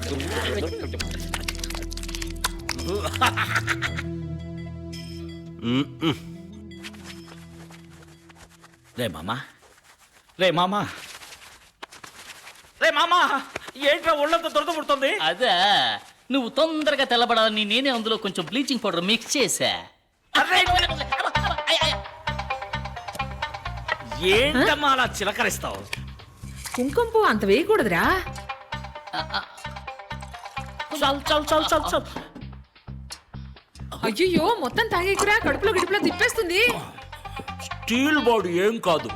రే మామా, రే మామా, రే మామా, ఏంట్రా ఒళ్ళంతా దురద పుడుతుంది? అదే నువ్వు తొందరగా తెల్లబడాలని నేనే అందులో కొంచెం బ్లీచింగ్ పౌడర్ మిక్స్ చేశా. ఏంటమ్మా అలా చిలకరిస్తావు? కుంకుమ పువ్వు అంత వేయకూడదురా. చల్ చల్ చల్ చల్ చల్. అయ్యో మొత్తం తాగేకురా, కడుపులో గిడుపులో తిప్పేస్తుంది. స్టీల్ బాడీ ఏం కాదు.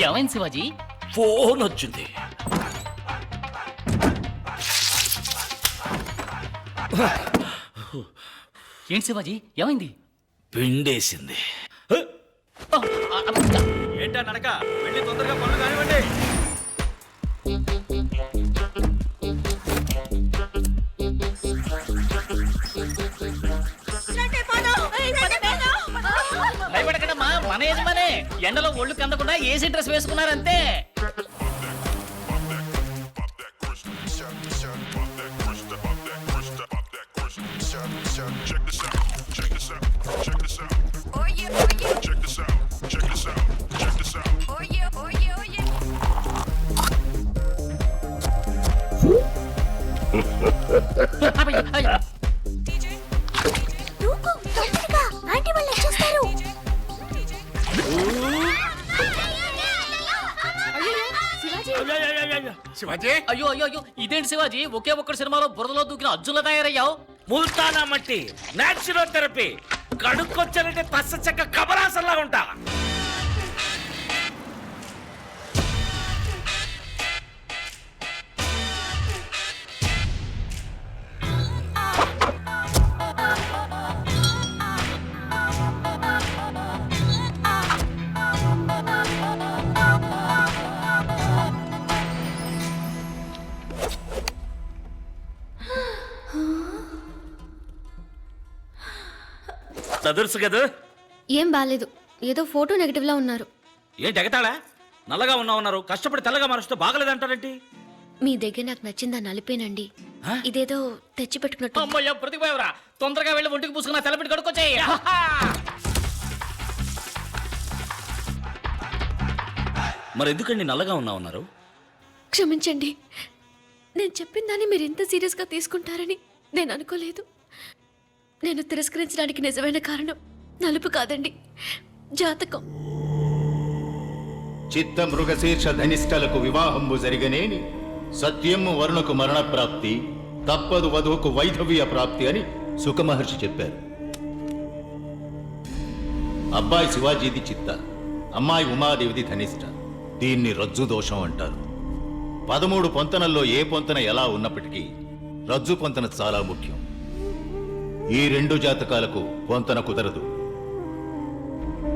ఏమైంది శివాజీ? ఫోన్ వచ్చింది. ఏంటి శివాజీ ఏమైంది? పిండేసింది. ఏంటా నడక? వెళ్ళి తొందరగా పనులు కానివ్వండి. భయపడకడమ్మా, మన యజమానే ఎండలో ఒళ్ళు కందకుండా ఏసీ డ్రెస్ వేసుకున్నారంతే. శివాజీ, అయ్యో అయ్యో అయ్యో, ఇదేంటి శివాజీ ఒకే ఒక్కటి సినిమాలో బురదలో దూకిన అర్జున్లా తయారయ్యావు? ముల్తానా మట్టి న్యాచురోథెరపీ. కడుక్కొచ్చానంటే పచ్చ చెక్క కబరాసల్లా ఉంటా. చదురుసు కదా? ఏం బాలేదు, ఏదో ఫోటో నెగటివ్ లా ఉన్నారు. ఏంటి ఎగతాళా? నల్లగా ఉన్నారు, కష్టపడి తెల్లగా మరుస్తూ బాగలేదంటారేంటి? మీ దగ్గర నాకు నచ్చిందా నలిపేనండి. ఇదేదో తెచ్చి పెట్టుకున్నట్టు. అమ్మయ్య ప్రతిపోయావరా, తొందరగా వెళ్ళి ఒంటికి పూసుకున్న తెల్లబిడ్డ కడుక్కొచ్చేయి. మరి ఎందుకండి నల్లగా ఉన్నారు? క్షమించండి, నేను చెప్పిన దాన్ని మీరు ఇంత సీరియస్ గా తీసుకుంటారని నేను అనుకోలేదు. నేను తిరస్కరించడానికి నిజమైన కారణం నలుపు కాదండి, జాతకం. చిత్త మృగశీర్ష ధనిష్టలకు వివాహంబు జరిగనేని సత్యము వరుణకు మరణ ప్రాప్తి, తప్పదు వధువుకు వైధవ్య ప్రాప్తి అని సుఖమహర్షి చెప్పారు. అబ్బాయి శివాజీది చిత్త, అమ్మాయి ఉమాదేవిది ధనిష్ట. దీన్ని రజ్జు దోషం అంటారు. 13 పొంతనల్లో ఏ పొంతన ఎలా ఉన్నప్పటికీ రజ్జు పొంతన చాలా ముఖ్యం. ఈ 2 జాతకాలకు పొంతన కుదరదు.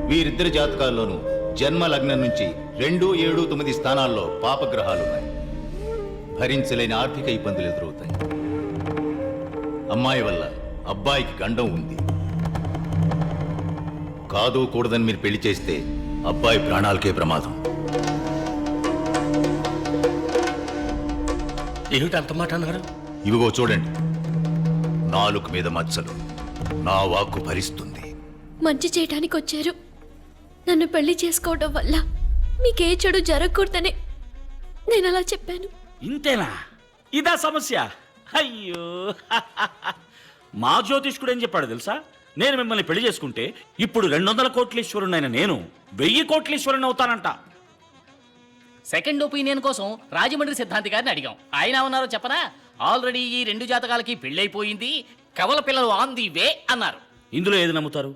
వీరిద్దరి జాతకాల్లోనూ జన్మ లగ్నం నుంచి 2, 7, 9 స్థానాల్లో పాపగ్రహాలున్నాయి. భరించలేని ఆర్థిక ఇబ్బందులు ఎదురవుతాయి. అమ్మాయి వల్ల అబ్బాయికి గండం ఉంది. కాదు కూడదని మీరు పెళ్లి చేస్తే అబ్బాయి ప్రాణాలకే ప్రమాదం. ఏమిటి అంత మాట అన్నారు? ఇవిగో చూడండి, నాలుక మీద మచ్చలు. నా వాక్కు భరిస్తుంది. మంచి చేయడానికి వచ్చారు. నన్ను పెళ్లి చేసుకోవడం వల్ల మీకే చెడు జరగకూడదనే నేను అలా చెప్పాను. ఇంతేనా? ఇదా సమస్య? అయ్యో, మా జ్యోతిష్కుడు ఏం చెప్పాడు తెలుసా? నేను మిమ్మల్ని పెళ్లి చేసుకుంటే ఇప్పుడు 200 కోట్లీశ్వరునైన నేను 1000 కోట్లీశ్వరుని అవుతానంట. సెకండ్ ఒపీనియన్ కోసం రాజమండ్రి సిద్ధాంతి గారిని అడిగాం. ఆయన ఉన్నారో చెప్పనా? ఆల్రెడీ ఈ 2 జాతకాలకి పెళ్ళైపోయింది, కవల పిల్లలు ఆన్ ది వే అన్నారు. ఇందులో ఏది నమ్ముతారు?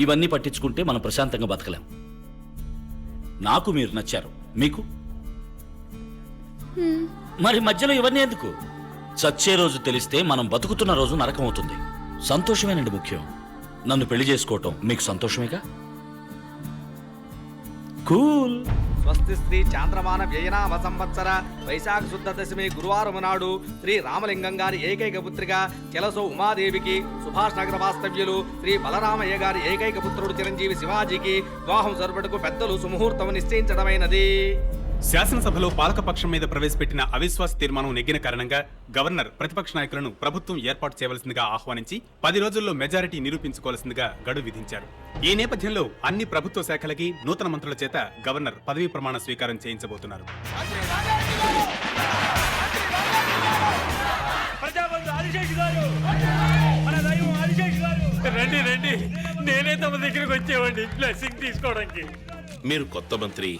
ఇవన్నీ పట్టించుకుంటే మనం ప్రశాంతంగా బతకలేం. నాకు మీరు నచ్చారు, మీకు మరి మధ్యలో ఇవన్నీ ఎందుకు? చచ్చే రోజు తెలిస్తే మనం బతుకుతున్న రోజు నరకం అవుతుంది. సంతోషమేనండి ముఖ్యం. నన్ను పెళ్లి చేసుకోవటం మీకు సంతోషమేగా? కూల్. స్వస్తి శ్రీ చాంద్రమాన వ్యయనామ సంవత్సర వైశాఖ శుద్ధ దశమి గురువారం నాడు శ్రీ రామలింగం గారి ఏకైక పుత్రిక చెలసో ఉమాదేవికి సుభాష్ నగర వాస్తవ్యులు శ్రీ బలరామయ్య గారి ఏకైక పుత్రుడు చిరంజీవి శివాజీకి వివాహం జరుపుటకు పెద్దలు సుముహూర్తం నిశ్చయించడమైనది. శాసనసభలో పాలకపక్షం మీద ప్రవేశపెట్టిన అవిశ్వాస తీర్మానం నెగ్గిన కారణంగా గవర్నర్ ప్రతిపక్ష నాయకులను ప్రభుత్వం ఏర్పాటు చేయవలసిందిగా ఆహ్వానించి 10 రోజుల్లో మెజారిటీ నిరూపించుకోవాల్సిందిగా గడువు విధించారు. ఈ నేపథ్యంలో అన్ని ప్రభుత్వ శాఖలకి నూతన మంత్రుల చేత గవర్నర్ పదవీ ప్రమాణ స్వీకారం చేయించబోతున్నారు. రండి రండి, నేనే తమ దగ్గరికి వచ్చేవాడిని బ్లెస్సింగ్ తీసుకోవడానికి. మీరు కొత్త మంత్రి,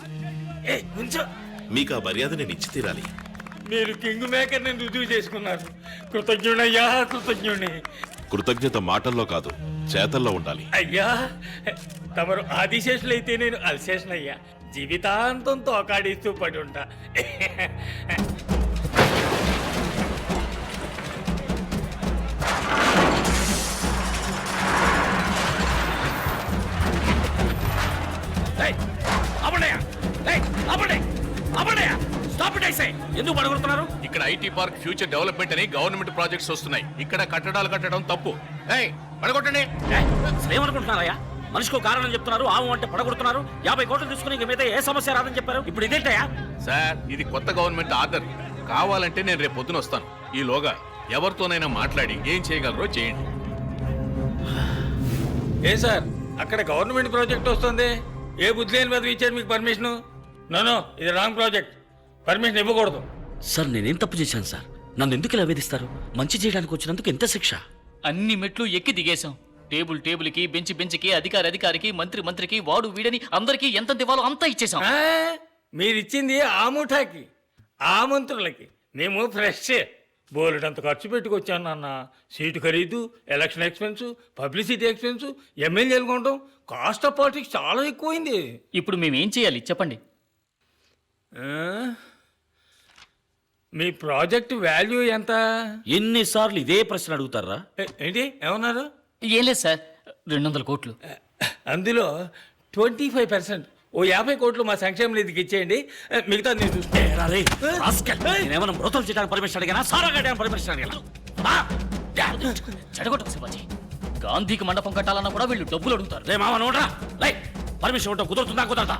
మీకు ఆ మర్యాద నేను ఇచ్చి తీరాలి. మీరు కింగ్ మేకర్ నేను రుజువు చేసుకున్నారు. కృతజ్ఞుడయ్యా, కృతజ్ఞుడి. కృతజ్ఞత మాటల్లో కాదు, చేతల్లో ఉండాలి. అయ్యా, తమరు ఆదిశేషులైతే నేను అల్శేషనయ్యా. జీవితాంతం తోకాడిస్తూ పడి ఉంటా. ఎందుకు పడగొడుతున్నారు? ఇక్కడ ఐటీ పార్క్ ఫ్యూచర్ డెవలప్మెంట్ అని గవర్నమెంట్ ప్రాజెక్ట్స్ వస్తున్నాయి. ఇక్కడ కట్టడాలు కట్టడం తప్పు. పడగొట్టండి. ఏమనుకుంటున్నారయ్యా? మనిషికో కారణం చెప్తున్నారు, ఆవు అంటే పడగొడుతున్నారు. 50 కోట్లు తీసుకుని ఇంక మీద ఏ సమస్య రాదని చెప్పారు. ఇప్పుడు ఇదేంటయ్యా? సార్, ఇది కొత్త గవర్నమెంట్ ఆర్డర్. కావాలంటే నేను రేపు పొద్దున వస్తాను. ఈలోగా ఎవరితోనైనా మాట్లాడి ఏం చేయగలరో చేయండి. ఏ సార్, అక్కడ గవర్నమెంట్ ప్రాజెక్ట్ వస్తుంది. ఏ బుద్ధి లేని మీద ఇచ్చారు మీకు పర్మిషన్? నో, ఇది రాంగ్ ప్రాజెక్ట్. పర్మిషన్ ఇవ్వకూడదు. సార్ నేనేం తప్పు చేశాను సార్? నన్ను ఎందుకు ఇలా వేధిస్తారు? మంచి చేయడానికి వచ్చినందుకు ఎంత శిక్ష? అన్ని మెట్లు ఎక్కి దిగేశాం. టేబుల్కి, బెంచ్కి, అధికారికి, మంత్రికి, వాడు వీడని అందరికీ ఎంత ఇవ్వాలో అంతా ఇచ్చేసాం. మీరిచ్చింది ఆ ముఠాకి, ఆ మంత్రులకి. మేము ఫ్రెష్ బోలెడంత ఖర్చు పెట్టుకొచ్చాను నాన్న. సీటు ఖరీదు, ఎలక్షన్ ఎక్స్పెన్స్, పబ్లిసిటీ ఎక్స్పెన్స్, ఎమ్మెల్యేలు కొనడం, కాస్ట్ ఆఫ్ పాలిటిక్స్ చాలా ఎక్కువైంది. ఇప్పుడు మేమేం చేయాలి చెప్పండి. మీ ప్రాజెక్ట్ వాల్యూ ఎంత? ఎన్నిసార్లు ఇదే ప్రశ్న అడుగుతారా? ఏంటి ఏమన్నారు? ఏం లేదు సార్, 200 కోట్లు. అందులో 25%, ఓ 50 కోట్లు మా సంక్షేమ నిధికి ఇచ్చేయండి. మిగతా నేను నేనేమన్నా మృతం చేయడానికి పర్మిషన్ అడిగానా? సారా కట్టడానికి పర్మిషన్ అడిగానా? చెడగొట్టకు శివాజీ. గాంధీకి మండపం కట్టాలన్నా కూడా వీళ్ళు డబ్బులు అడుగుతారు. రే మామ నోడ్రా, లై పర్మిషన్ ఉంటా కుదురుతుందా కుదరదా?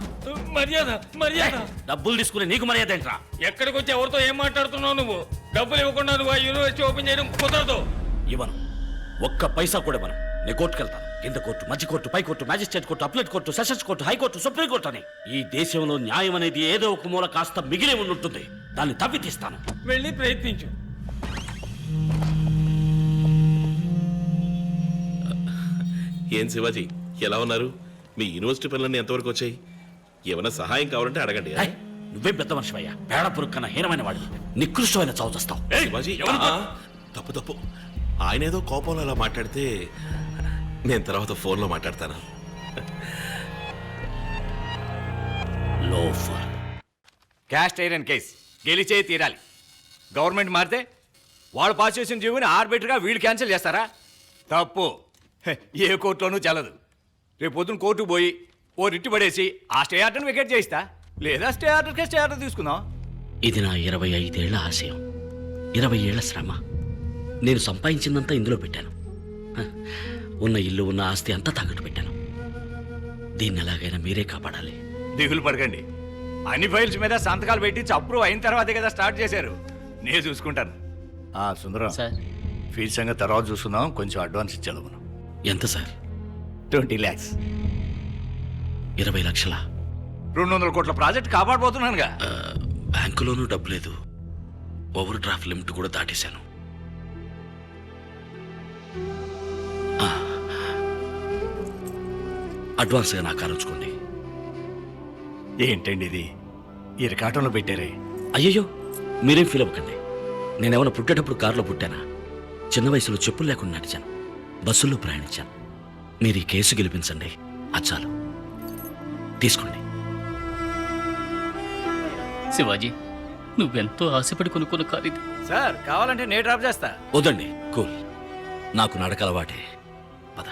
మర్యాద డబ్బులు తీసుకుని నీకు మర్యాద ఏంట్రా? ఎక్కడికి వచ్చి ఎవరితో ఏం మాట్లాడుతున్నావు నువ్వు? డబ్బులు ఇవ్వకుండా నువ్వు ఆ యూనివర్సిటీ ఓపెన్ చేయడం కుదరదు. ఇవ్వను, ఒక్క పైసా కూడా ఇవ్వను. నేను కోర్టుకు వెళ్తాను. కింద కోర్టు, మధ్య కోర్టు, పై court, magistrate court, appellate court, sessions court, high court, supreme court అని. ఈ దేశంలో న్యాయం అనేది ఏదో ఒక మూల కాస్త మిగిలి ఉంటుంది. దాన్ని తవ్వి తీస్తాను. వెళ్ళి ప్రయత్నించు. ఏం శివాజీ, ఎలా ఉన్నారు? మీ యూనివర్సిటీ పనులన్నీ ఎంతవరకు వచ్చాయి? ఏమైనా సహాయం కావాలంటే అడగండి. ఏయ్, నువ్వేం పెద్ద మనిషివయ్యా? పేడ పురుక్కన్న హీనమైన వాడివి. నికృష్టమైన చావు చేస్తావు. శివాజీ, తప్పు. ఆయన ఏదో కోపంలో అలా మాట్లాడితే నేను తర్వాత ఫోన్లో మాట్లాడతాను. లోఫర్. క్యాస్ట్ ఐరన్ కేస్ గెలిచే తీరాలి. గవర్నమెంట్ మారితే వాళ్ళు పాస్ చేసిన జీవోని ఆర్బిటర్గా వీళ్ళు క్యాన్సిల్ చేస్తారా? తప్పు. ఏ కోర్టులోనూ చెల్లదు. రేపు పొద్దున కోర్టుకు పోయి ఓ రిట్టి పడేసి ఆ స్టే ఆర్డర్ని వికెట్ చేయిస్తా. లేదా స్టే ఆర్డర్ తీసుకుందాం. ఇది నా 25 ఏళ్ల ఆశయం, 20 ఏళ్ల శ్రమ. నేను సంపాదించిందంతా ఇందులో పెట్టాను. ఉన్న ఇల్లు, ఉన్న ఆస్తి అంతా తాకట్టు పెట్టాను. దీన్ని ఎలాగైనా మీరే కాపాడాలి. దిగులు పడకండి. అన్ని ఫైల్స్ మీద సంతకాలు పెట్టి అప్రూవ్ అయిన తర్వాతే కదా స్టార్ట్ చేశారు. నేను చూసుకుంటాను. సుందరం సార్, ఫీజు సంగతి తర్వాత చూసుకుందాం. కొంచెం అడ్వాన్స్ ఇచ్చేది మనం. ఎంత సార్? 20 lakhs. 20 లక్షల? 200 కోట్ల ప్రాజెక్ట్ కాపాడబోతున్నానుగా. బ్యాంకులోనూ డబ్బు లేదు. ఓవర్ డ్రాఫ్ట్ లిమిట్ కూడా దాటేశాను. అడ్వాన్స్గా నాకు ఆలోచుకోండి. ఏంటండి ఇది ఇరకాటంలో పెట్టారే? అయ్యయ్యో, మీరేం ఫీల్ అవ్వకండి. నేనేమైనా పుట్టేటప్పుడు కారులో పుట్టానా? చిన్న వయసులో చెప్పులు లేకుండా నడిచాను, బస్సుల్లో ప్రయాణించాను. మీరు ఈ కేసు గెలిపించండి, అచ్చాలు తీసుకోండి. శివాజీ, నువ్వెంతో ఆశపడి కొనుక్కున్న కారు ఇది. సార్ కావాలంటే నేను డ్రాప్ చేస్తా. వద్దండి, కూల్. నాకు నడకలవాటే. పద.